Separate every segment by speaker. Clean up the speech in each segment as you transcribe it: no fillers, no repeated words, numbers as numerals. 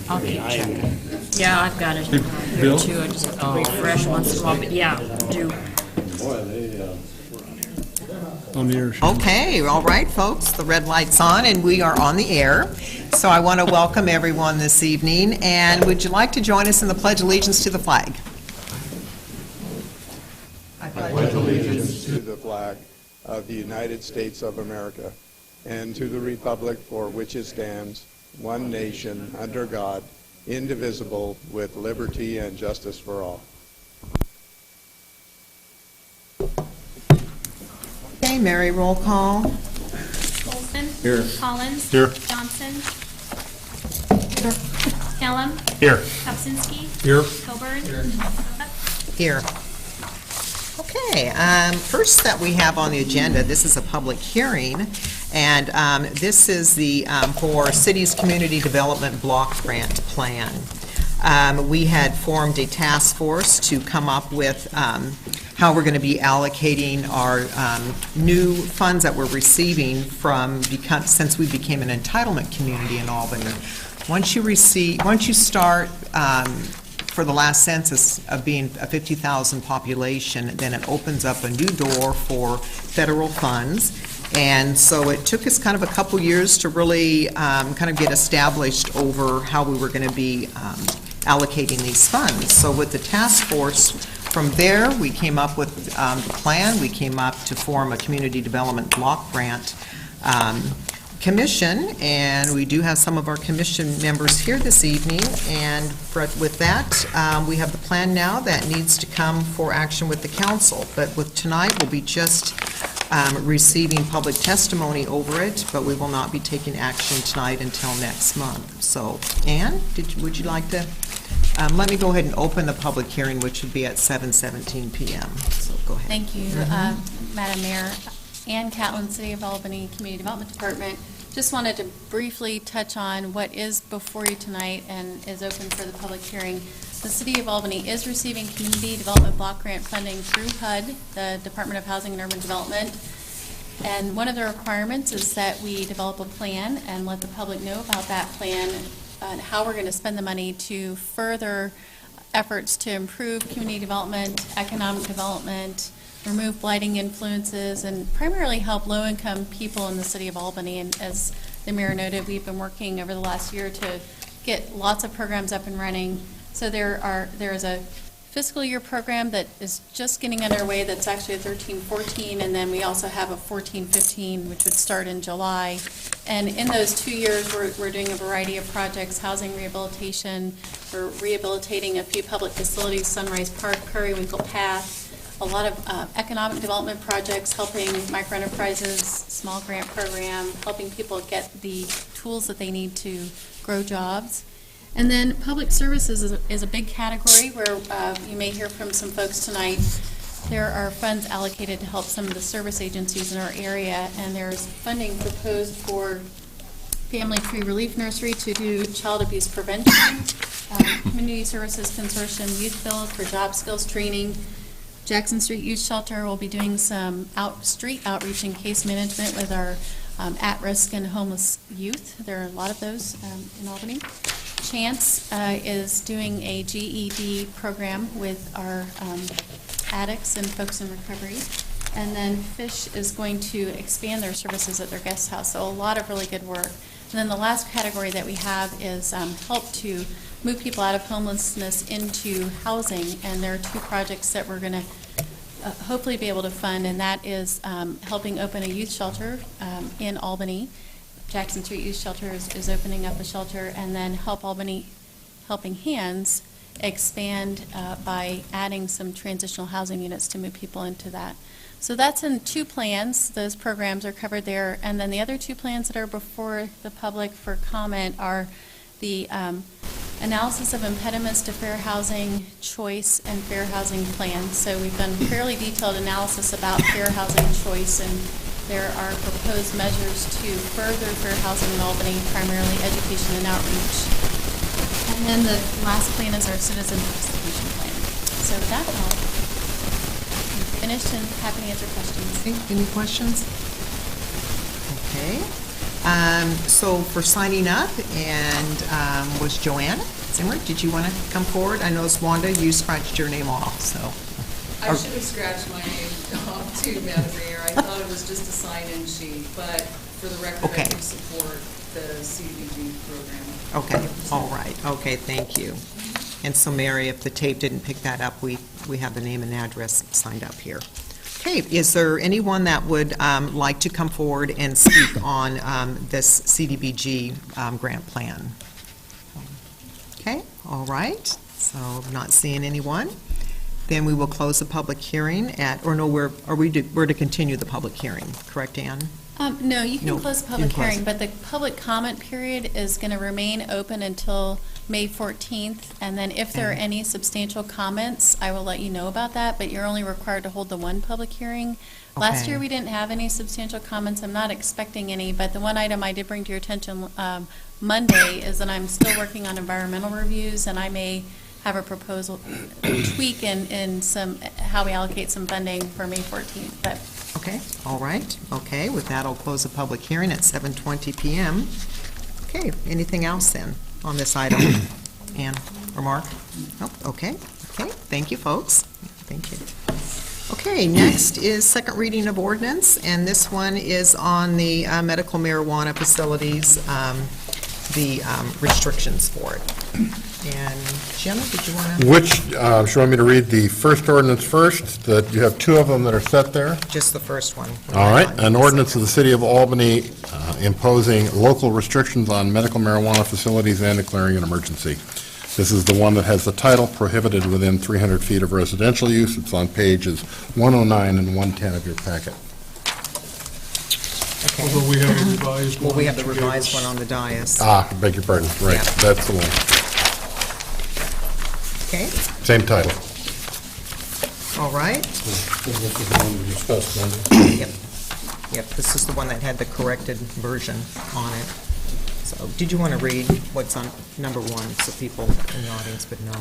Speaker 1: I'll keep checking. Yeah, I've got it here
Speaker 2: Bill?
Speaker 1: too. I just have to refresh once in a while, but yeah, do.
Speaker 2: On the air.
Speaker 3: Okay, all right, folks, the red light's on and we are on the air. So I want to welcome everyone this evening, and would you like to join us in the Pledge of Allegiance to the flag?
Speaker 4: I pledge allegiance to the flag of the United States of America and to the republic for which it stands, one nation, under God, indivisible, with liberty and justice for all.
Speaker 3: Okay, Mary, roll call.
Speaker 5: Olson.
Speaker 2: Here.
Speaker 5: Collins.
Speaker 2: Here.
Speaker 5: Johnson. Kellum.
Speaker 2: Here.
Speaker 5: Kapczynski.
Speaker 2: Here.
Speaker 5: Coburn.
Speaker 3: Here. Okay, first that we have on the agenda, this is a public hearing, and this is the for City's Community Development Block Grant Plan. We had formed a task force to come up with how we're going to be allocating our new funds that we're receiving since we became an entitlement community in Albany. Once you start for the last census of being a 50,000 population, then it opens up a new door for federal funds. And so it took us kind of a couple years to really kind of get established over how we were going to be allocating these funds. So with the task force, from there, we came up with the plan. We came up to form a community development block grant commission, and we do have some of our commission members here this evening. And with that, we have the plan now that needs to come for action with the council. But with tonight, we'll be just receiving public testimony over it, but we will not be taking action tonight until next month. So, Ann, would you like to? Let me go ahead and open the public hearing, which would be at 7:17 p.m. So go ahead.
Speaker 5: Thank you, Madam Mayor. Ann Catlin, City of Albany Community Development Department. Just wanted to briefly touch on what is before you tonight and is open for the public hearing. The City of Albany is receiving Community Development Block Grant funding through HUD, the Department of Housing and Urban Development. And one of the requirements is that we develop a plan and let the public know about that plan and how we're going to spend the money to further efforts to improve community development, economic development, remove blighting influences, and primarily help low-income people in the City of Albany. And as the mayor noted, we've been working over the last year to get lots of programs up and running. So there is a fiscal year program that is just getting underway that's actually a 13-14, and then we also have a 14-15, which would start in July. And in those 2 years, we're doing a variety of projects: housing rehabilitation, we're rehabilitating a few public facilities, Sunrise Park, Periwinkle Path, a lot of economic development projects, helping microenterprises, small grant program, helping people get the tools that they need to grow jobs. And then public services is a big category where you may hear from some folks tonight. There are funds allocated to help some of the service agencies in our area, and there's funding proposed for Family Tree Relief Nursery to do child abuse prevention, Community Services Consortium Youth Build for job skills training. Jackson Street Youth Shelter will be doing some street outreach and case management with our at-risk and homeless youth. There are a lot of those in Albany. Chance is doing a GED program with our addicts and folks in recovery. And then Fish is going to expand their services at their guest house. So a lot of really good work. And then the last category that we have is help to move people out of homelessness into housing. And there are two projects that we're going to hopefully be able to fund, and that is helping open a youth shelter in Albany. Jackson Street Youth Shelter is opening up a shelter, and then Helping Hands expand by adding some transitional housing units to move people into that. So that's in two plans. Those programs are covered there. And then the other two plans that are before the public for comment are the analysis of impediments to fair housing choice and fair housing plans. So we've done fairly detailed analysis about fair housing choice, and there are proposed measures to further fair housing in Albany, primarily education and outreach. And then the last plan is our citizen participation plan. So with that, I'll finish and happy to answer questions.
Speaker 3: Okay, any questions? Okay. So for signing up, and was Joanna Zimmer, did you want to come forward? I noticed Wanda, you scratched your name off, so.
Speaker 2: I should have scratched my name off too, Madam Mayor. I thought it was just a sign-in sheet, but for the record,
Speaker 3: Okay.
Speaker 2: I do support the CDBG program.
Speaker 3: Okay, all right, okay, thank you. And so Mary, if the tape didn't pick that up, we have the name and address signed up here. Okay, is there anyone that would like to come forward and speak on this CDBG grant plan? Okay, all right, so not seeing anyone. Then we will close the public hearing at, or no, we're to continue the public hearing, correct, Ann?
Speaker 5: No, you can
Speaker 3: No,
Speaker 5: close the
Speaker 3: you
Speaker 5: public
Speaker 3: can close
Speaker 5: hearing,
Speaker 3: it.
Speaker 5: but the public comment period is going to remain open until May 14th, and then if there are
Speaker 3: Okay.
Speaker 5: any substantial comments, I will let you know about that, but you're only required to hold the one public hearing. Last
Speaker 3: Okay.
Speaker 5: year, we didn't have any substantial comments. I'm not expecting any, but the one item I did bring to your attention Monday is that I'm still working on environmental reviews, and I may have a proposal tweak in some, how we allocate some funding for May 14th, but
Speaker 3: Okay, all right, okay, with that, I'll close the public hearing at 7:20 PM. Okay, anything else then on this item? Ann or Mark? Nope, okay, thank you, folks, thank you. Okay, next is second reading of ordinance, and this one is on the medical marijuana facilities, the restrictions for it. And Jim, did you want to?
Speaker 6: Which, should you want me to read the first ordinance first? That you have two of them that are set there?
Speaker 3: Just the first one.
Speaker 6: All right, an ordinance of the City of Albany imposing local restrictions on medical marijuana facilities and declaring an emergency. This is the one that has the title prohibited within 300 feet of residential use. It's on pages 109 and 110 of your packet.
Speaker 3: Okay.
Speaker 7: Although we have a revised one.
Speaker 3: Well, we have the
Speaker 7: that you gave
Speaker 3: revised
Speaker 7: us.
Speaker 3: one on the dais.
Speaker 6: Beg your pardon, right,
Speaker 3: Yeah.
Speaker 6: that's the one.
Speaker 3: Okay,
Speaker 6: Same title.
Speaker 3: all right.
Speaker 6: This is the one we discussed, Linda.
Speaker 3: Yep, this is the one that had the corrected version on it. So, did you want to read what's on number one, so people in the audience would know?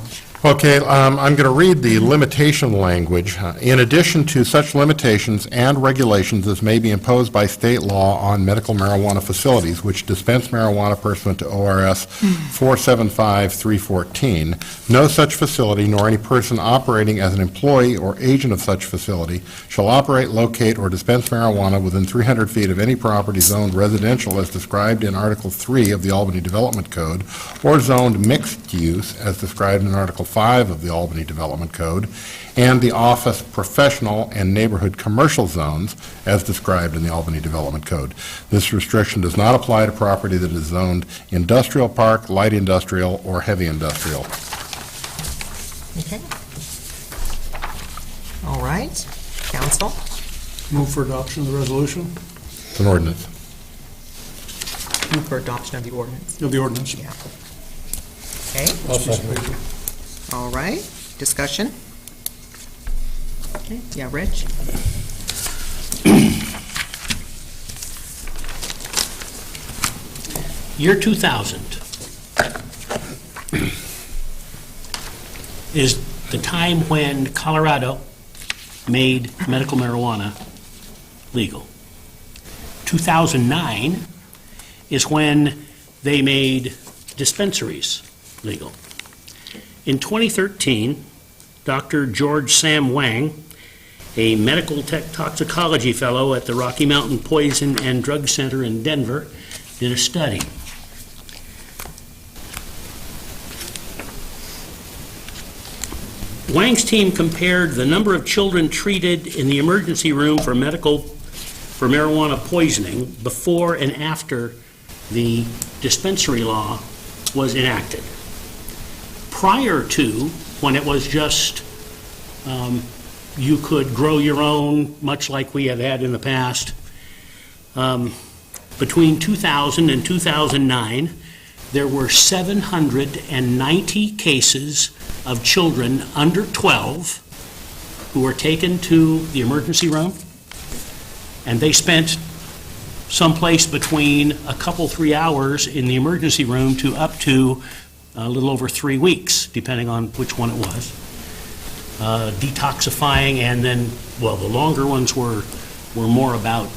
Speaker 6: Okay, I'm going to read the limitation language. In addition to such limitations and regulations as may be imposed by state law on medical marijuana facilities which dispense marijuana pursuant to ORS 475-314, no such facility nor any person operating as an employee or agent of such facility shall operate, locate, or dispense marijuana within 300 feet of any property zoned residential as described in Article 3 of the Albany Development Code, or zoned mixed use as described in Article 5 of the Albany Development Code, and the office, professional, and neighborhood commercial zones as described in the Albany Development Code. This restriction does not apply to property that is zoned industrial park, light industrial, or heavy industrial.
Speaker 3: Okay. All right, council?
Speaker 7: Move for adoption of the resolution,
Speaker 6: It's an ordinance.
Speaker 3: Move for adoption of the ordinance.
Speaker 7: of the ordinance.
Speaker 3: Yeah. Okay, all right, discussion? Okay, yeah, Rich?
Speaker 8: Year 2000 is the time when Colorado made medical marijuana legal. 2009 is when they made dispensaries legal. In 2013, Dr. George Sam Wang, a medical toxicology fellow at the Rocky Mountain Poison and Drug Center in Denver, did a study. Wang's team compared the number of children treated in the emergency room for marijuana poisoning before and after the dispensary law was enacted. Prior to, when it was just you could grow your own, much like we have had in the past, between 2000 and 2009, there were 790 cases of children under 12 who were taken to the emergency room, and they spent someplace between a couple, 3 hours in the emergency room to up to a little over 3 weeks, depending on which one it was, detoxifying, and then, well, the longer ones were more about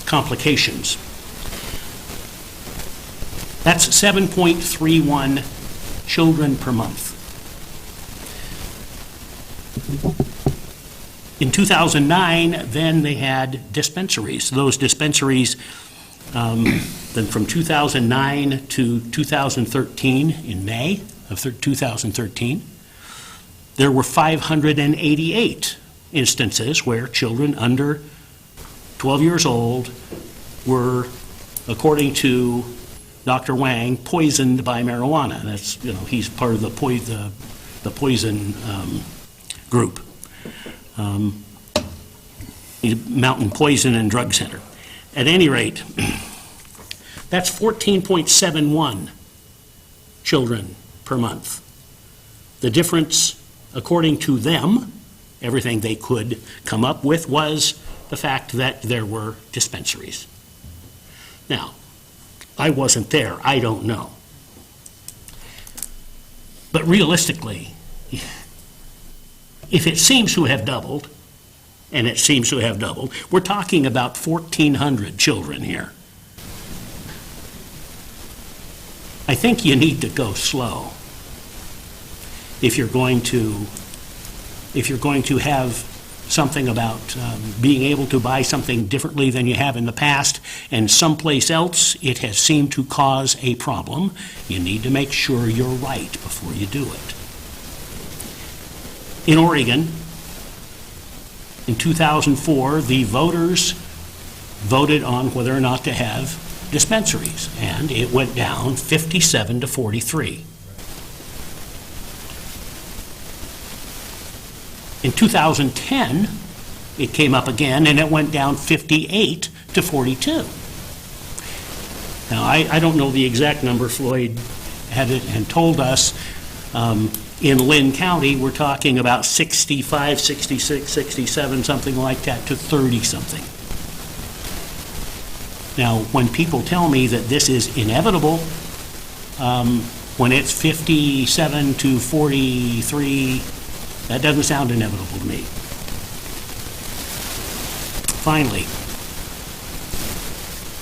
Speaker 8: complications. That's 7.31 children per month. In 2009, then they had dispensaries. Those dispensaries, then from 2009 to 2013, in May of 2013, there were 588 instances where children under 12 years old were, according to Dr. Wang, poisoned by marijuana. That's, you know, he's part of the poison group. Mountain Poison and Drug Center. At any rate, that's 14.71 children per month. The difference, according to them, everything they could come up with was the fact that there were dispensaries. Now, I wasn't there, I don't know. But realistically, if it seems to have doubled, and it seems to have doubled, we're talking about 1,400 children here. I think you need to go slow if you're going to have something about being able to buy something differently than you have in the past, and someplace else it has seemed to cause a problem. You need to make sure you're right before you do it. In Oregon, in 2004, the voters voted on whether or not to have dispensaries, and it went down 57 to 43. In 2010, it came up again, and it went down 58 to 42. Now, I don't know the exact number. Floyd had it and told us. In Lynn County, we're talking about 65, 66, 67, something like that, to 30-something. Now, when people tell me that this is inevitable, when it's 57 to 43, that doesn't sound inevitable to me. Finally,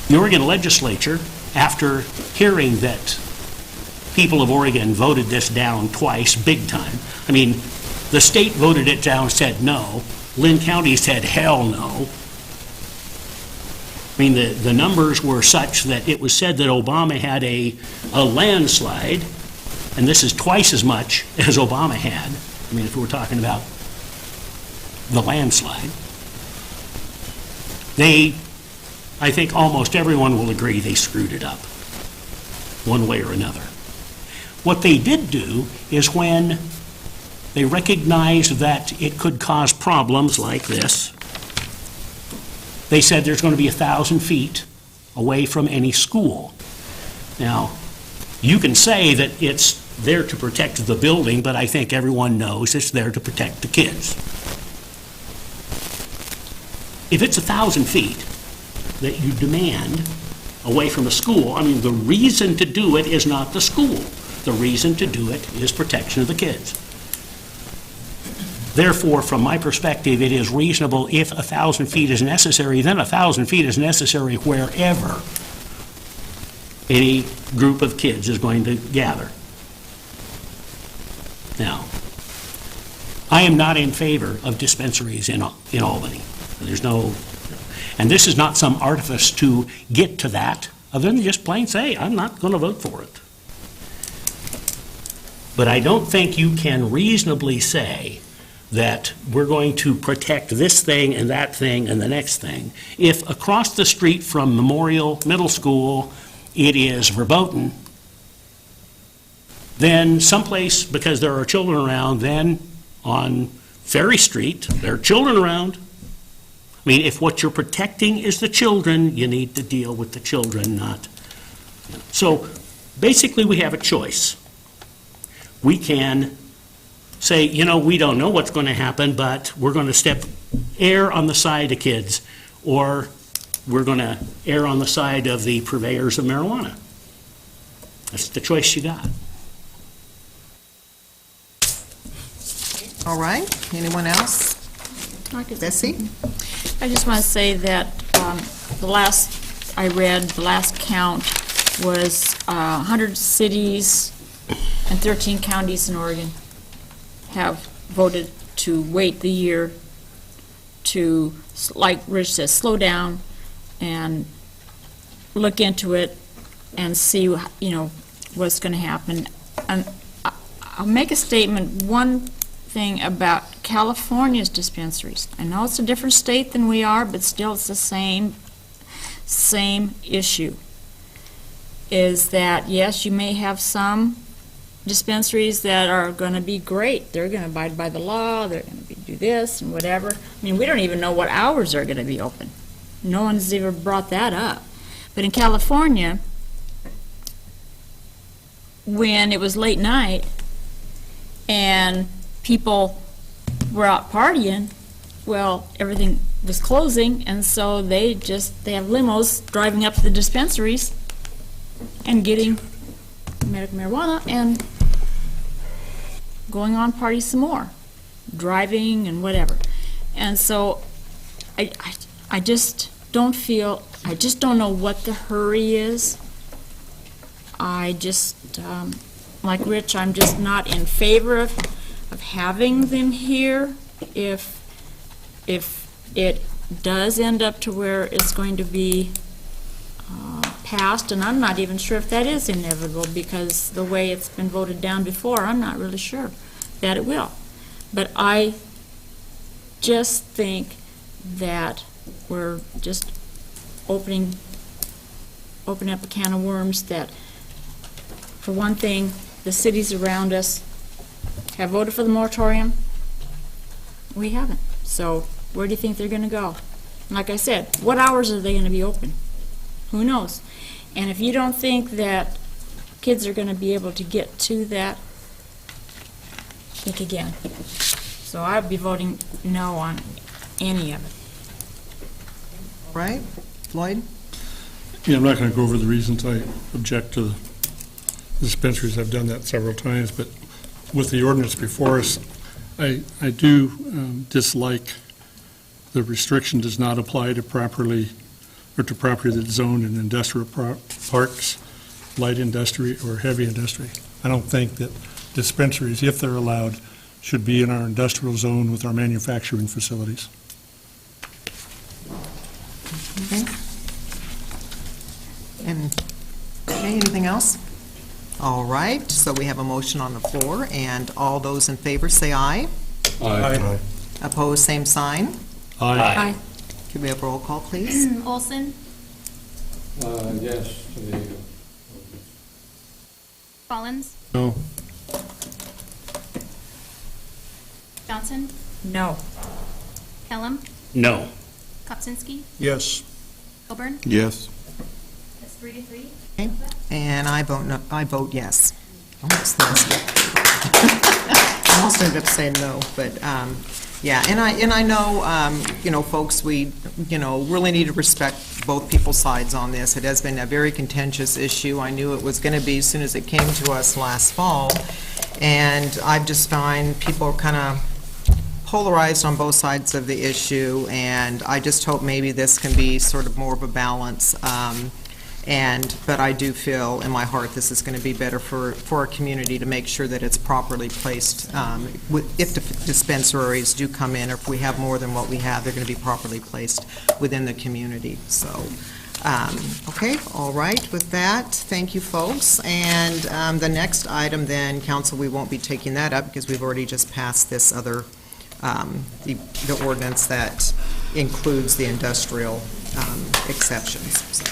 Speaker 8: the Oregon legislature, after hearing that people of Oregon voted this down twice, big time. I mean, the state voted it down, said no. Lynn County said hell no. I mean, the numbers were such that it was said that Obama had a landslide, and this is twice as much as Obama had. I mean, if we're talking about the landslide. I think almost everyone will agree they screwed it up, one way or another. What they did do is when they recognized that it could cause problems like this, they said there's going to be 1,000 feet away from any school. Now, you can say that it's there to protect the building, but I think everyone knows it's there to protect the kids. If it's 1,000 feet that you demand away from a school, I mean, the reason to do it is not the school. The reason to do it is protection of the kids. Therefore, from my perspective, it is reasonable if 1,000 feet is necessary, then 1,000 feet is necessary wherever any group of kids is going to gather. Now, I am not in favor of dispensaries in Albany. There's no, and this is not some artifice to get to that, other than just plain say, I'm not going to vote for it. But I don't think you can reasonably say that we're going to protect this thing and that thing and the next thing if across the street from Memorial Middle School it is verboten, then someplace, because there are children around, then on Ferry Street, there are children around. I mean, if what you're protecting is the children, you need to deal with the children, not. So basically we have a choice. We can say, you know, we don't know what's going to happen, but we're going to err on the side of kids, or we're going to err on the side of the purveyors of marijuana. That's the choice you got.
Speaker 3: All right, anyone else? Bessie?
Speaker 1: I just want to say that the last I read, the last count, was 100 cities and 13 counties in Oregon have voted to wait the year to, like Rich says, slow down and look into it and see, you know, what's going to happen. And I'll make a statement, one thing about California's dispensaries. I know it's a different state than we are, but still it's the same issue. Is that, yes, you may have some dispensaries that are going to be great. They're going to abide by the law. They're going to do this and whatever. I mean, we don't even know what hours they're going to be open. No one's ever brought that up. But in California, when it was late night and people were out partying, well, everything was closing, and so they have limos driving up to the dispensaries and getting medical marijuana and going on parties some more, driving and whatever. And so I just don't know what the hurry is. I just, like Rich, I'm just not in favor of having them here if it does end up to where it's going to be passed, and I'm not even sure if that is inevitable, because the way it's been voted down before, I'm not really sure that it will. But I just think that we're just opening up a can of worms that, for one thing, the cities around us have voted for the moratorium. We haven't. So where do you think they're going to go? Like I said, what hours are they going to be open? Who knows? And if you don't think that kids are going to be able to get to that, think again. So I'd be voting no on any of it.
Speaker 3: Right? Floyd?
Speaker 7: Yeah, I'm not going to go over the reasons I object to the dispensaries. I've done that several times, but with the ordinance before us, I do dislike the restriction does not apply to property that's zoned in industrial parks, light industry, or heavy industry. I don't think that dispensaries, if they're allowed, should be in our industrial zone with our manufacturing facilities.
Speaker 3: Okay. And, okay, anything else? All right, so we have a motion on the floor, and all those in favor say aye.
Speaker 7: Aye.
Speaker 3: Opposed, same sign.
Speaker 7: Aye.
Speaker 3: Could we have roll call, please?
Speaker 5: Olson,
Speaker 9: Yes, to the,
Speaker 5: Collins,
Speaker 7: No.
Speaker 5: Johnson,
Speaker 1: No.
Speaker 5: Kellum,
Speaker 8: No.
Speaker 5: Kopsinski,
Speaker 7: Yes.
Speaker 5: Coburn.
Speaker 9: yes.
Speaker 5: That's 3-3.
Speaker 3: Okay, and I vote no, I vote yes. Almost almost ended up saying no, but, yeah, and I know, you know, folks, we, you know, really need to respect both people's sides on this. It has been a very contentious issue. I knew it was going to be as soon as it came to us last fall, and I've just find people are kind of polarized on both sides of the issue, and I just hope maybe this can be sort of more of a balance. But I do feel in my heart this is going to be better for our community to make sure that it's properly placed. If the dispensaries do come in, or if we have more than what we have, they're going to be properly placed within the community. So, okay, all right, with that, thank you, folks. And the next item then, council, we won't be taking that up because we've already just passed this other, the ordinance that includes the industrial exceptions. So.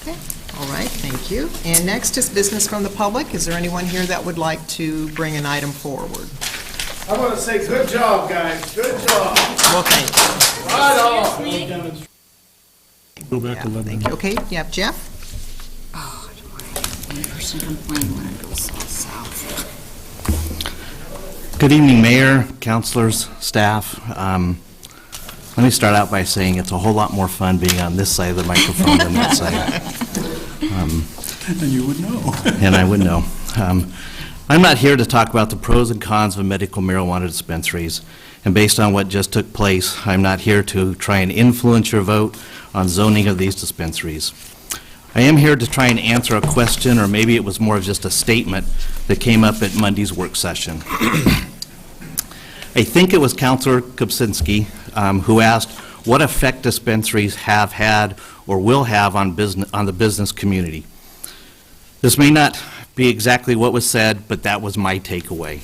Speaker 3: Okay, all right, thank you. And next is business from the public. Is there anyone here that would like to bring an item forward?
Speaker 10: I want to say good job, guys. Good job.
Speaker 3: Well, thank you.
Speaker 10: Right on.
Speaker 7: Go back
Speaker 3: Yeah,
Speaker 7: 11.
Speaker 3: thank you. Okay, yeah, Jeff?
Speaker 1: One person complained when it goes south.
Speaker 11: Good evening, Mayor, councilors, staff. Let me start out by saying it's a whole lot more fun being on this side of the microphone than that side.
Speaker 7: And you would know.
Speaker 11: And I would know. I'm not here to talk about the pros and cons of medical marijuana dispensaries. And based on what just took place, I'm not here to try and influence your vote on zoning of these dispensaries. I am here to try and answer a question, or maybe it was more of just a statement that came up at Monday's work session. I think it was Councilor Kopsinski who asked what effect dispensaries have had or will have on the business community. This may not be exactly what was said, but that was my takeaway.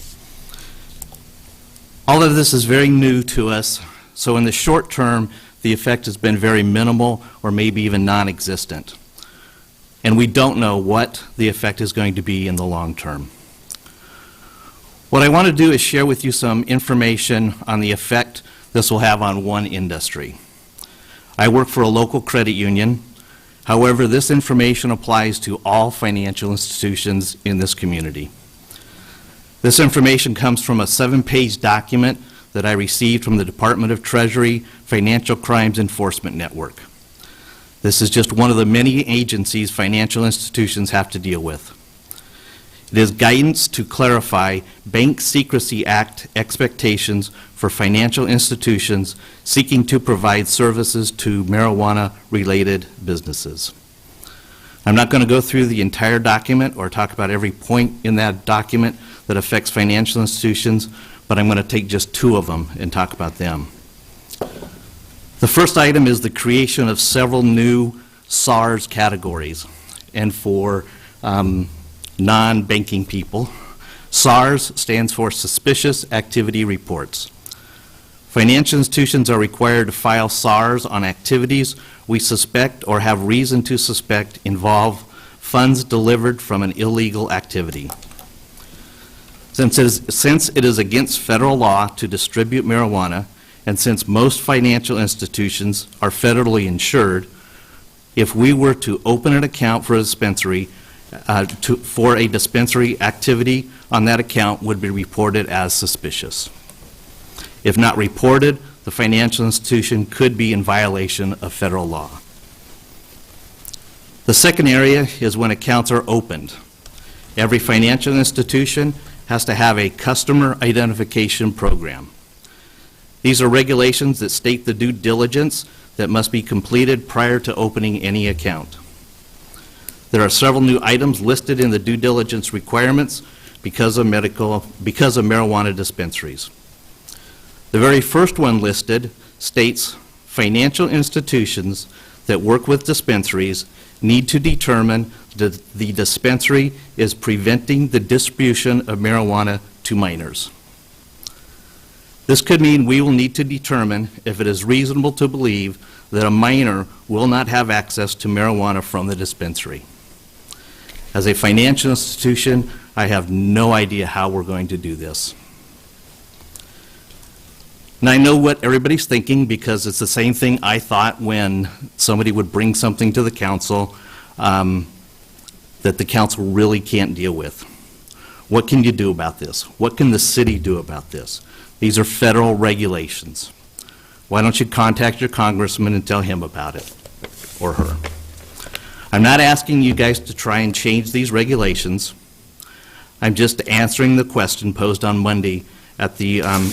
Speaker 11: All of this is very new to us, so in the short term, the effect has been very minimal or maybe even non-existent. And we don't know what the effect is going to be in the long term. What I want to do is share with you some information on the effect this will have on one industry. I work for a local credit union. However, this information applies to all financial institutions in this community. This information comes from a 7-page document that I received from the Department of Treasury Financial Crimes Enforcement Network. This is just one of the many agencies financial institutions have to deal with. It is guidance to clarify Bank Secrecy Act expectations for financial institutions seeking to provide services to marijuana-related businesses. I'm not going to go through the entire document or talk about every point in that document that affects financial institutions, but I'm going to take just 2 of them and talk about them. The first item is the creation of several new SARS categories. And for non-banking people, SARS stands for Suspicious Activity Reports. Financial institutions are required to file SARs on activities we suspect or have reason to suspect involve funds delivered from an illegal activity. Since it is against federal law to distribute marijuana, and since most financial institutions are federally insured, if we were to open an account for a dispensary, for a dispensary, activity on that account would be reported as suspicious. If not reported, the financial institution could be in violation of federal law. The second area is when accounts are opened. Every financial institution has to have a customer identification program. These are regulations that state the due diligence that must be completed prior to opening any account. There are several new items listed in the due diligence requirements because of marijuana dispensaries. The very first one listed states financial institutions that work with dispensaries need to determine that the dispensary is preventing the distribution of marijuana to minors. This could mean we will need to determine if it is reasonable to believe that a minor will not have access to marijuana from the dispensary. As a financial institution, I have no idea how we're going to do this. And I know what everybody's thinking because it's the same thing I thought when somebody would bring something to the council that the council really can't deal with. What can you do about this? What can the city do about this? These are federal regulations. Why don't you contact your congressman and tell him about it, or her? I'm not asking you guys to try and change these regulations. I'm just answering the question posed on Monday at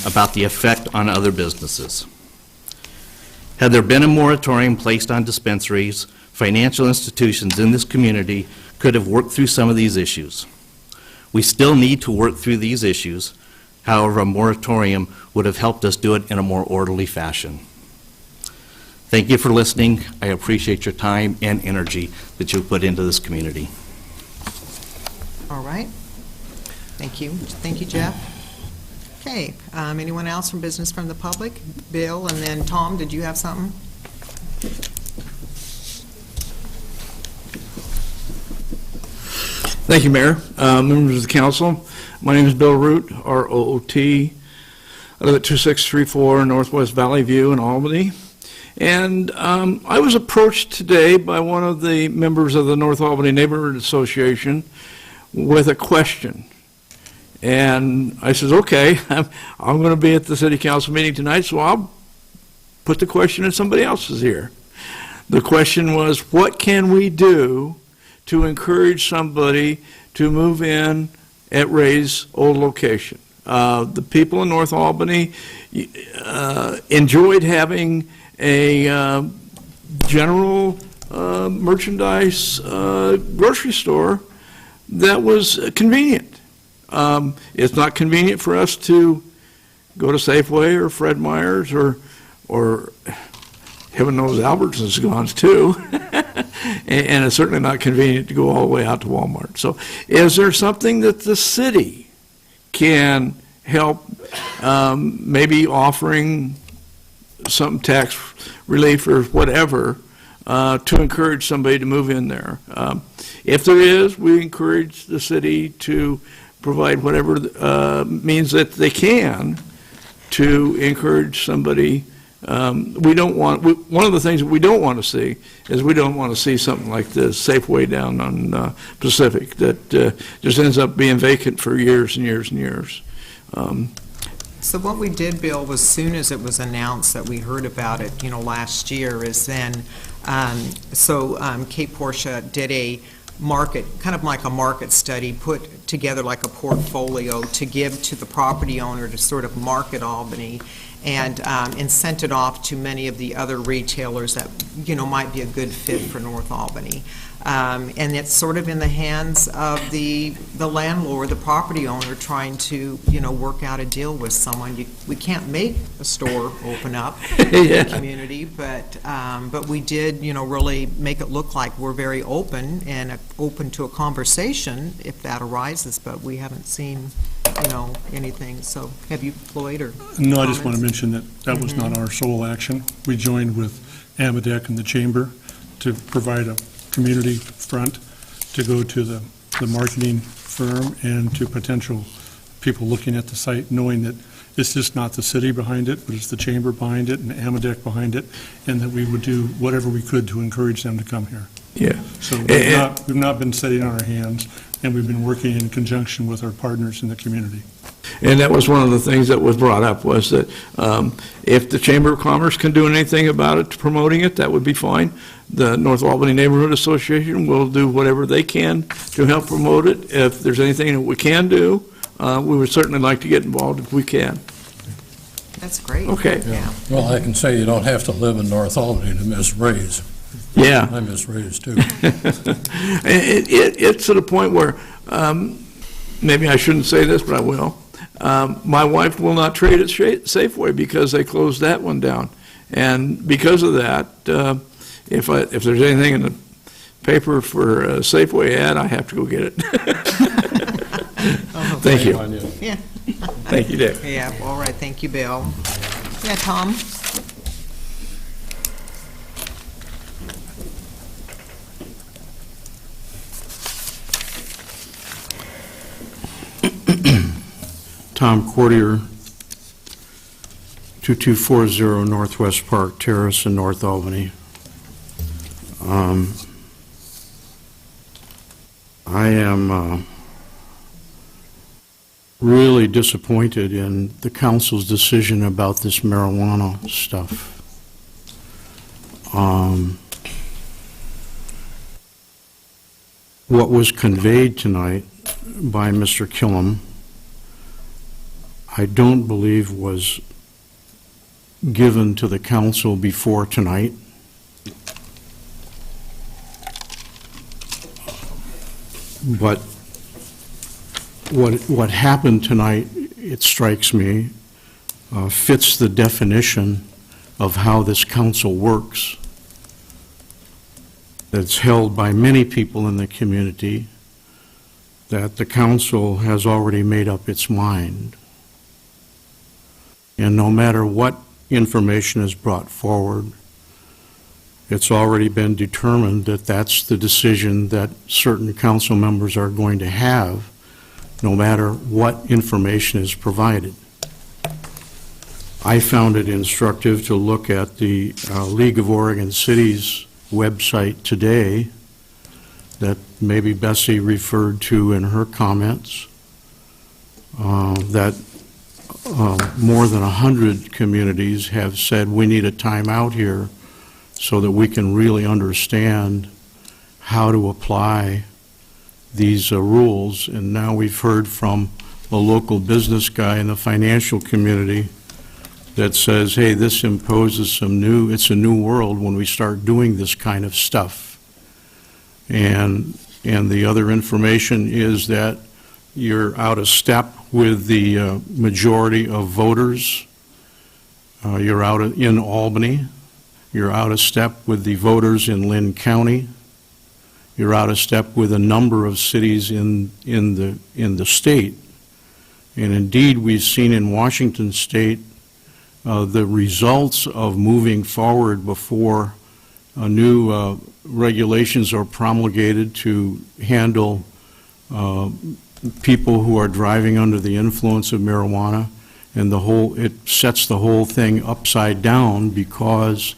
Speaker 11: about the effect on other businesses. Had there been a moratorium placed on dispensaries, financial institutions in this community could have worked through some of these issues. We still need to work through these issues. However, a moratorium would have helped us do it in a more orderly fashion. Thank you for listening. I appreciate your time and energy that you put into this community.
Speaker 3: All right. Thank you. Thank you, Jeff. Okay. Anyone else from business from the public? Bill, and then Tom, did you have something?
Speaker 10: Thank you, Mayor. Members of the council, my name is Bill Root, R-O-O-T. I live at 2634 Northwest Valley View in Albany. And I was approached today by one of the members of the North Albany Neighborhood Association with a question. And I said, okay, I'm going to be at the city council meeting tonight, so I'll put the question in somebody else's ear. The question was, what can we do to encourage somebody to move in at Ray's old location? The people in North Albany enjoyed having a general merchandise grocery store that was convenient. It's not convenient for us to go to Safeway or Fred Meyer's or heaven knows Albertson's gone too. And it's certainly not convenient to go all the way out to Walmart. So is there something that the city can help, maybe offering some tax relief or whatever, to encourage somebody to move in there? If there is, we encourage the city to provide whatever means that they can to encourage somebody. One of the things that we don't want to see is we don't want to see something like this Safeway down on Pacific that just ends up being vacant for years and years and years.
Speaker 3: So what we did, Bill, was soon as it was announced that we heard about it, last year, is then, Kate Portia did a market, kind of like a market study, put together like a portfolio to give to the property owner to sort of market Albany, and sent it off to many of the other retailers that, might be a good fit for North Albany. And it's sort of in the hands of the landlord, the property owner, trying to, work out a deal with someone. We can't make a store open up in the community, but we did, really make it look like we're very open and open to a conversation if that arises, but we haven't seen, anything. So have you, Floyd, or
Speaker 7: No, I just want
Speaker 3: comments?
Speaker 7: to mention that was not our sole action. We joined with Amadec and the Chamber to provide a community front to go to the marketing firm and to potential people looking at the site, knowing that it's just not the city behind it, but it's the Chamber behind it and Amadec behind it, and that we would do whatever we could to encourage them to come here.
Speaker 10: Yeah.
Speaker 7: So we've not been sitting on our hands, and we've been working in conjunction with our partners in the community.
Speaker 10: And that was one of the things that was brought up, was that if the Chamber of Commerce can do anything about it, promoting it, that would be fine. The North Albany Neighborhood Association will do whatever they can to help promote it. If there's anything that we can do, we would certainly like to get involved if we can.
Speaker 3: That's great.
Speaker 10: Okay.
Speaker 3: Yeah.
Speaker 9: Well, I can say you don't have to live in North Albany to miss Ray's.
Speaker 10: Yeah.
Speaker 9: I miss Ray's, too.
Speaker 10: It's to the point where, maybe I shouldn't say this, but I will. My wife will not trade at Safeway because they closed that one down. And because of that, if there's anything in the paper for a Safeway ad, I have to go get it. Thank you.
Speaker 3: Yeah.
Speaker 10: Thank you, Dick.
Speaker 3: Yeah, all right, thank you, Bill. Yeah, Tom?
Speaker 12: Tom Courtier, 2240 Northwest Park Terrace in North Albany. I am really disappointed in the council's decision about this marijuana stuff. What was conveyed tonight by Mr. Killam, I don't believe was given to the council before tonight. But what happened tonight, it strikes me, fits the definition of how this council works. That's held by many people in the community, that the council has already made up its mind. And no matter what information is brought forward, it's already been determined that that's the decision that certain council members are going to have, no matter what information is provided. I found it instructive to look at the League of Oregon Cities website today that maybe Bessie referred to in her comments, that more than 100 communities have said we need a timeout here so that we can really understand how to apply these rules. And now we've heard from a local business guy in the financial community that says, hey, this imposes it's a new world when we start doing this kind of stuff. And the other information is that you're out of step with the majority of voters. You're in Albany. You're out of step with the voters in Lynn County. You're out of step with a number of cities in the state. And indeed, we've seen in Washington State the results of moving forward before new regulations are promulgated to handle people who are driving under the influence of marijuana, and it sets the whole thing upside down because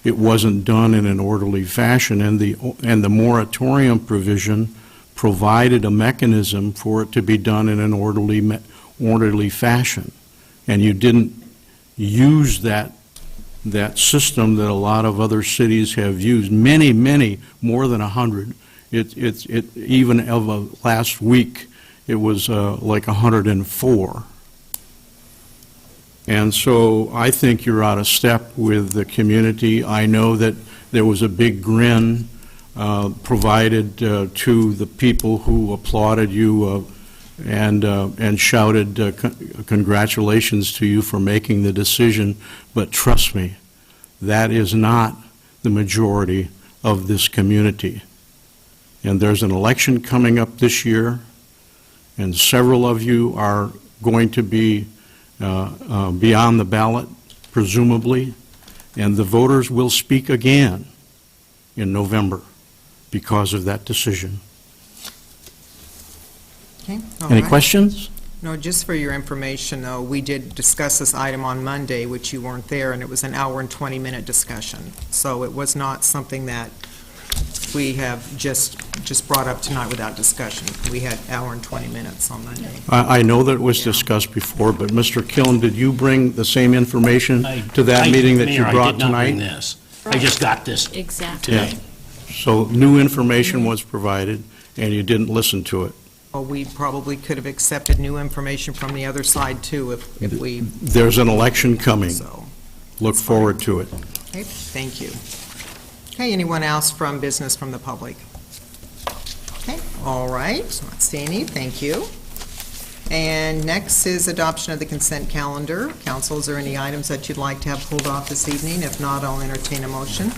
Speaker 12: it wasn't done in an orderly fashion, and the moratorium provision provided a mechanism for it to be done in an orderly fashion. And you didn't use that system that a lot of other cities have used, many, more than 100. Even of last week, it was like 104. And so I think you're out of step with the community. I know that there was a big grin provided to the people who applauded you and shouted congratulations to you for making the decision. But trust me, that is not the majority of this community. And there's an election coming up this year, and several of you are going to be beyond the ballot, presumably, and the voters will speak again in November because of that decision.
Speaker 3: Okay, all
Speaker 12: Any
Speaker 3: right.
Speaker 12: questions?
Speaker 3: No, just for your information, though, we did discuss this item on Monday, which you weren't there, and it was an hour and 20-minute discussion. So it was not something that we have just brought up tonight without discussion. We had hour and 20 minutes on Monday.
Speaker 12: I know that it was discussed before, but Mr. Killen, did you bring the same information to that meeting that you
Speaker 8: Mayor,
Speaker 12: brought
Speaker 8: I did not bring
Speaker 12: tonight?
Speaker 8: this. I just got this
Speaker 1: Exactly.
Speaker 8: today.
Speaker 12: So new information was provided, and you didn't listen to it.
Speaker 3: Well, we probably could have accepted new information from the other side, too, if we,
Speaker 12: There's an election coming.
Speaker 3: so.
Speaker 12: Look forward to it.
Speaker 3: Okay, thank you. Okay, anyone else from business from the public? Okay, all right, not see any, thank you. And next is adoption of the consent calendar. Council, is there any items that you'd like to have pulled off this evening? If not, I'll entertain a motion.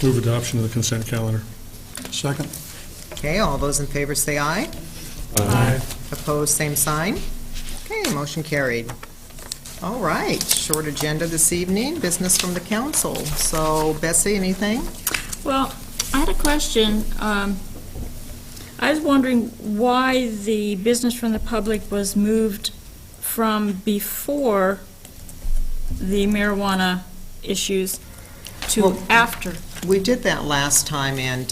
Speaker 7: Move adoption of the consent calendar.
Speaker 9: Second.
Speaker 3: Okay, all those in favor say aye.
Speaker 7: Aye.
Speaker 3: Opposed, same sign. Okay, motion carried. All right, short agenda this evening, business from the council. So, Bessie, anything?
Speaker 1: Well, I had a question. I was wondering why the business from the public was moved from before the marijuana issues to
Speaker 3: Well,
Speaker 1: after.
Speaker 3: We did that last time, and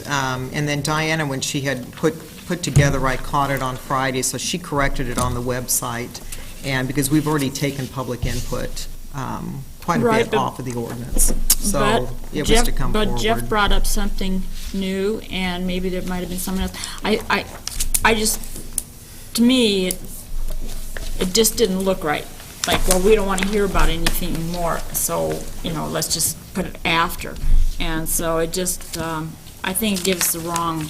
Speaker 3: then Diana, when she had put together, I caught it on Friday, so she corrected it on the website, and because we've already taken public input quite a
Speaker 1: Right,
Speaker 3: bit
Speaker 1: but-
Speaker 3: off of the ordinance, so
Speaker 1: But
Speaker 3: it was
Speaker 1: Jeff-
Speaker 3: to come forward.
Speaker 1: But Jeff brought up something new, and maybe there might have been someone else. I just, to me, it just didn't look right. Like, well, we don't want to hear about anything more, so, let's just put it after. And so it just, I think it gives the wrong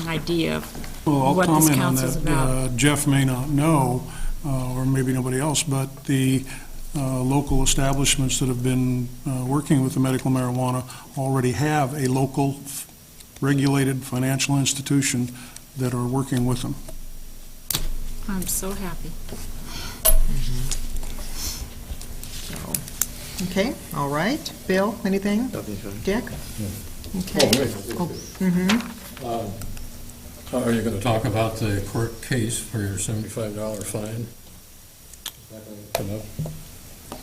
Speaker 1: idea of
Speaker 13: Well, I'll
Speaker 1: what this
Speaker 13: comment on
Speaker 1: council's
Speaker 13: that.
Speaker 1: about.
Speaker 13: Jeff may not know, or maybe nobody else, but the local establishments that have been working with the medical marijuana already have a local regulated financial institution that are working with them.
Speaker 1: I'm so happy.
Speaker 3: Okay, all right. Bill, anything? Dick? Okay. Oh,
Speaker 9: Are you going to talk about the court case for your $75 fine? Come up.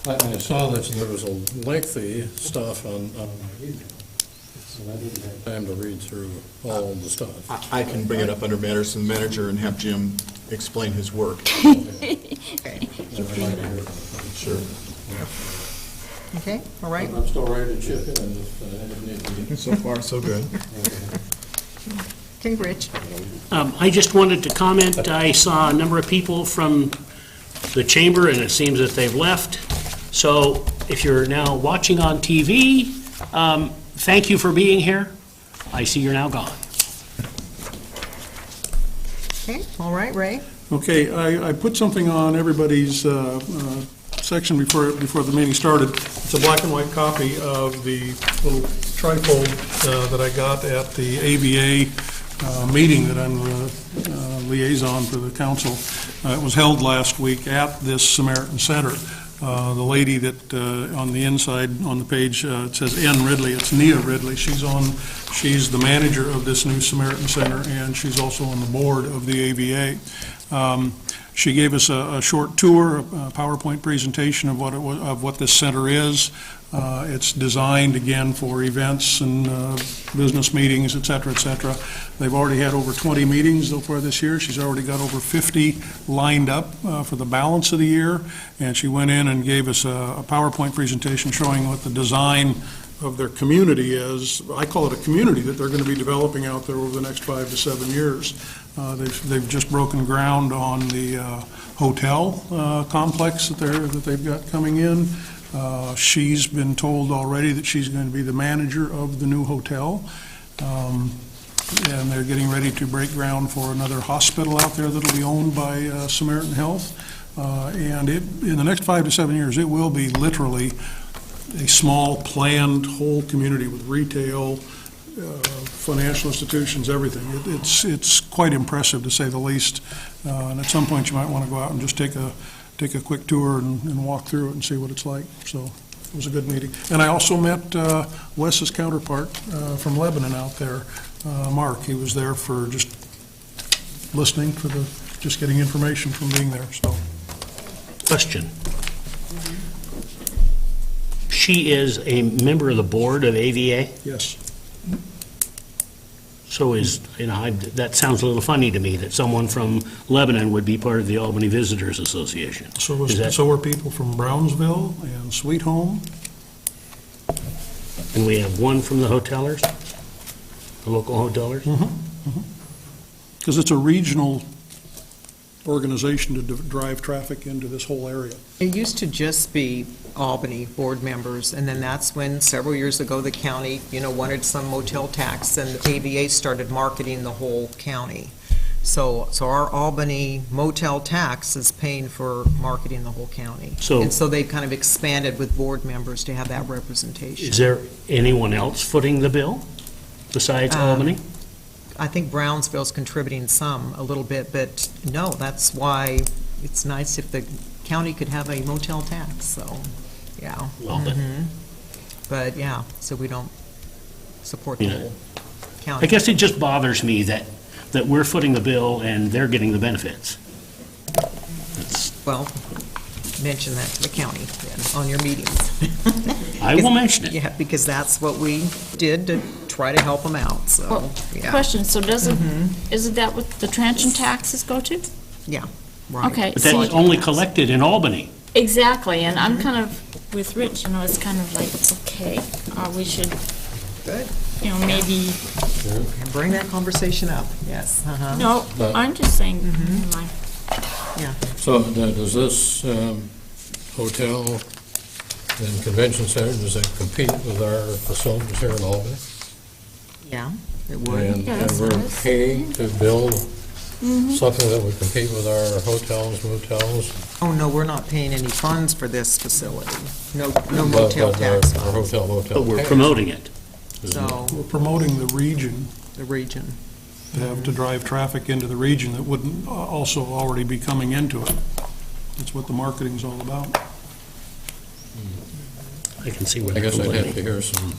Speaker 9: I saw that there was a lengthy stuff on my email, and I didn't have time to read through all the stuff.
Speaker 14: I can bring it up under matters of the manager and have Jim explain his work. Sure.
Speaker 3: Okay, all right.
Speaker 9: I'm still ready to chip in if need be.
Speaker 14: So far, so good.
Speaker 3: Okay, Rich.
Speaker 8: I just wanted to comment, I saw a number of people from the chamber, and it seems that they've left. So if you're now watching on TV, thank you for being here. I see you're now gone.
Speaker 3: Okay, all right, Ray.
Speaker 13: Okay, I put something on everybody's section before the meeting started. It's a black and white copy of the little trifold that I got at the AVA meeting that I'm liaison for the council. It was held last week at this Samaritan Center. The lady that on the inside on the page it says N. Ridley. It's Nia Ridley. She's the manager of this new Samaritan Center, and she's also on the board of the AVA. She gave us a short tour, a PowerPoint presentation of what this center is. It's designed, again, for events and business meetings, et cetera, et cetera. They've already had over 20 meetings so far this year. She's already got over 50 lined up for the balance of the year, and she went in and gave us a PowerPoint presentation showing what the design of their community is. I call it a community that they're going to be developing out there over the next 5 to 7 years. They've just broken ground on the hotel complex that they've got coming in. She's been told already that she's going to be the manager of the new hotel. And they're getting ready to break ground for another hospital out there that'll be owned by Samaritan Health. And in the next 5 to 7 years, it will be literally a small, planned, whole community with retail, financial institutions, everything. It's quite impressive, to say the least. And at some point, you might want to go out and just take a quick tour and walk through it and see what it's like. So it was a good meeting. And I also met Wes's counterpart from Lebanon out there, Mark. He was there for just listening, just getting information from being there. So.
Speaker 8: Question. She is a member of the board of AVA?
Speaker 13: Yes.
Speaker 8: So that sounds a little funny to me, that someone from Lebanon would be part of the Albany Visitors Association.
Speaker 13: So were people from Brownsville and Sweet Home.
Speaker 8: And we have one from the hotelers, the local hotelers?
Speaker 13: Because it's a regional organization to drive traffic into this whole area.
Speaker 3: It used to just be Albany board members, and then that's when, several years ago, the county, wanted some motel tax, and the AVA started marketing the whole county. So our Albany motel tax is paying for marketing the whole county. And so they kind of expanded with board members to have that representation.
Speaker 8: Is there anyone else footing the bill besides Albany?
Speaker 3: I think Brownsville's contributing a little bit, but no, that's why it's nice if the county could have a motel tax, so, yeah.
Speaker 8: Well then.
Speaker 3: But, yeah, so we don't support the whole county.
Speaker 8: I guess it just bothers me that we're footing the bill and they're getting the benefits.
Speaker 3: Well, mention that to the county then, on your meetings.
Speaker 8: I will mention it.
Speaker 3: Yeah, because that's what we did to try to help them out, so,
Speaker 1: Well,
Speaker 3: yeah.
Speaker 1: question, so isn't that what the transient taxes go to?
Speaker 3: Yeah, right.
Speaker 1: Okay.
Speaker 8: But that's only collected in Albany.
Speaker 1: Exactly, and I'm kind of with Rich, it's kind of like, it's okay, we should,
Speaker 3: Good.
Speaker 1: Maybe,
Speaker 3: Bring that conversation up, yes.
Speaker 1: no, I'm just saying, my
Speaker 3: Yeah.
Speaker 9: So does this hotel and convention center, does it compete with our facilities here in Albany?
Speaker 3: Yeah, it would.
Speaker 9: And
Speaker 1: Yes,
Speaker 9: we're
Speaker 1: it is.
Speaker 9: paid to build something that would compete with our hotels, motels?
Speaker 3: Oh, no, we're not paying any funds for this facility. No
Speaker 9: But
Speaker 3: motel tax
Speaker 9: our
Speaker 3: funds.
Speaker 9: hotel, motel.
Speaker 8: But we're
Speaker 9: tax.
Speaker 8: promoting it.
Speaker 3: So,
Speaker 13: We're promoting the region,
Speaker 3: the region.
Speaker 13: to drive traffic into the region that wouldn't also already be coming into it. That's what the marketing's all about.
Speaker 8: I can see where
Speaker 9: I
Speaker 8: they're
Speaker 9: guess I'd have to
Speaker 8: complaining.
Speaker 9: hear some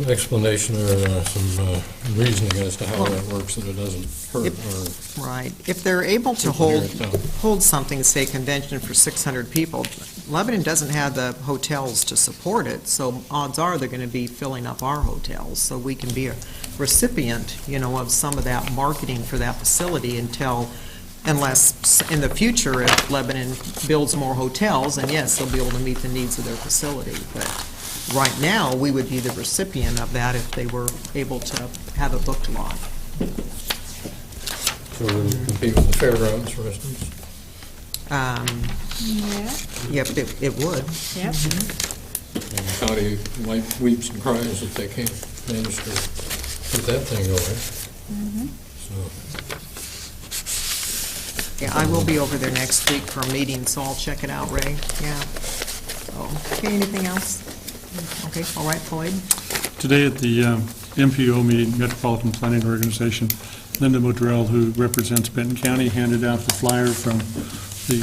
Speaker 9: explanation or some reasoning as to how that works, that it doesn't hurt or
Speaker 3: Right. If they're able to hold something, say convention for 600 people, Lebanon doesn't have the hotels to support it, so odds are they're going to be filling up our hotels, so we can be a recipient, of some of that marketing for that facility unless in the future, if Lebanon builds more hotels, then yes, they'll be able to meet the needs of their facility. But right now, we would be the recipient of that if they were able to have a booked lot.
Speaker 9: So it would compete with the fairgrounds, for instance?
Speaker 3: Yep, it would.
Speaker 1: Yep.
Speaker 9: And the county weeps and cries that they can't manage to put that thing away. So,
Speaker 3: Yeah, I will be over there next week for a meeting, so I'll check it out, Ray. Yeah. So, okay, anything else? Okay, all right, Floyd?
Speaker 7: Today at the MPO meeting, Metropolitan Planning Organization, Linda Modrell, who represents Benton County, handed out the flyer from the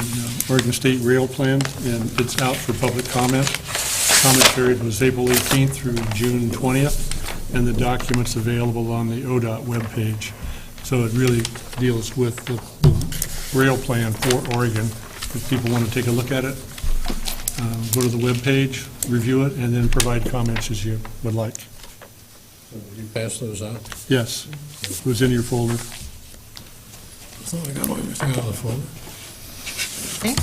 Speaker 7: Oregon State Rail Plan, and it's out for public comment. Comment period was April 18th through June 20th, and the document's available on the ODOT webpage. So it really deals with the rail plan for Oregon. If people want to take a look at it, go to the webpage, review it, and then provide comments as you would like.
Speaker 9: so you pass those out?
Speaker 7: Yes, it was in your folder.
Speaker 9: So I got everything out of the folder.
Speaker 3: Okay,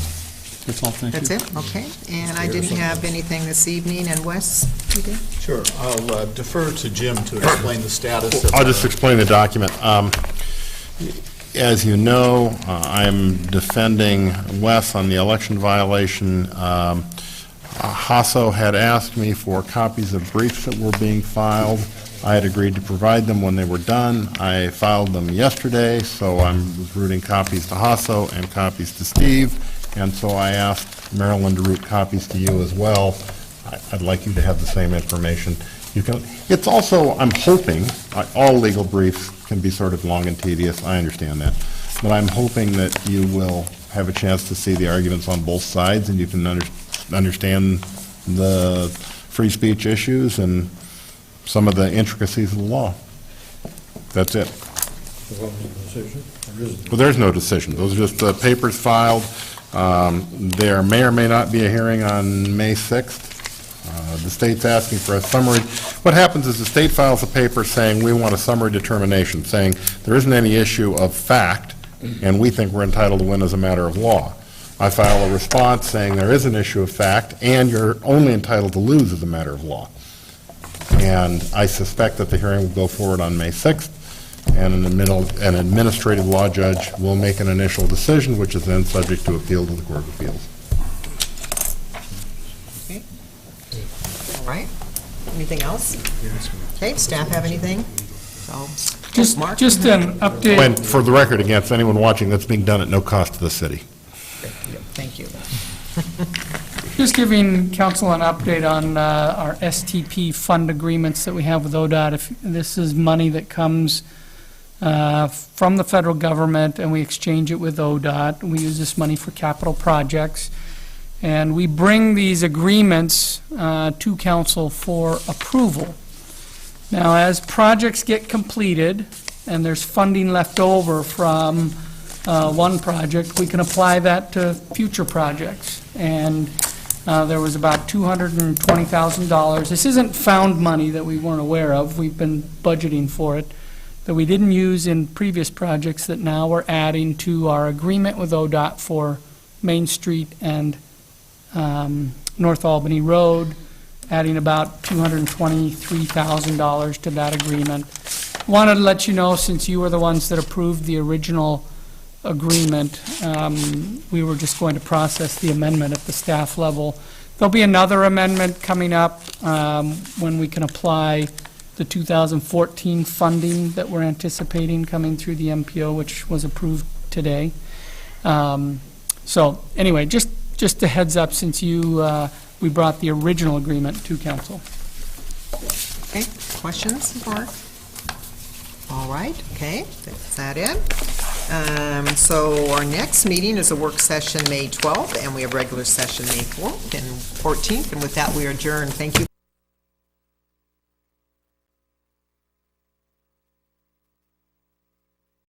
Speaker 7: That's all, thank you.
Speaker 3: that's it, okay. And I didn't have anything this evening, and Wes, you did?
Speaker 14: Sure. I'll defer to Jim to explain the status of...
Speaker 6: I'll just explain the document. As you know, I'm defending Wes on the election violation. Hasso had asked me for copies of briefs that were being filed. I had agreed to provide them when they were done. I filed them yesterday, so I was routing copies to Hasso and copies to Steve, and so I asked Marilyn to route copies to you as well. I'd like you to have the same information. You can. It's also, I'm hoping, all legal briefs can be sort of long and tedious, I understand that, but I'm hoping that you will have a chance to see the arguments on both sides, and you can understand the free speech issues and some of the intricacies of the law. That's it.
Speaker 9: There wasn't a decision? Or is there?
Speaker 6: Well, there's no decision. Those are just the papers filed. There may or may not be a hearing on May 6th. The state's asking for a summary. What happens is the state files a paper saying we want a summary determination, saying there isn't any issue of fact, and we think we're entitled to win as a matter of law. I file a response saying there is an issue of fact, and you're only entitled to lose as a matter of law. And I suspect that the hearing will go forward on May 6th, and an administrative law judge will make an initial decision, which is then subject to appeal to the Court of Appeals.
Speaker 3: Okay. All right. Anything else? Okay, staff have anything? So, Mark?
Speaker 15: Just an update.
Speaker 6: And for the record, against anyone watching, that's being done at no cost to the city.
Speaker 3: Thank you.
Speaker 15: Just giving council an update on our STP fund agreements that we have with ODOT. If this is money that comes from the federal government, and we exchange it with ODOT. We use this money for capital projects. And we bring these agreements to council for approval. Now, as projects get completed, and there's funding left over from one project, we can apply that to future projects. And there was about $220,000. This isn't found money that we weren't aware of. We've been budgeting for it, that we didn't use in previous projects that now we're adding to our agreement with ODOT for Main Street and North Albany Road, adding about $223,000 to that agreement. Wanted to let you know, since you were the ones that approved the original agreement, we were just going to process the amendment at the staff level. There'll be another amendment coming up when we can apply the 2014 funding that we're anticipating coming through the MPO, which was approved today. So anyway, just a heads up, since we brought the original agreement to council.
Speaker 3: Okay, questions, Mark? All right, okay, is that it? So our next meeting is a work session May 12th, and we have regular session May 4th and 14th, and with that, we adjourn. Thank you.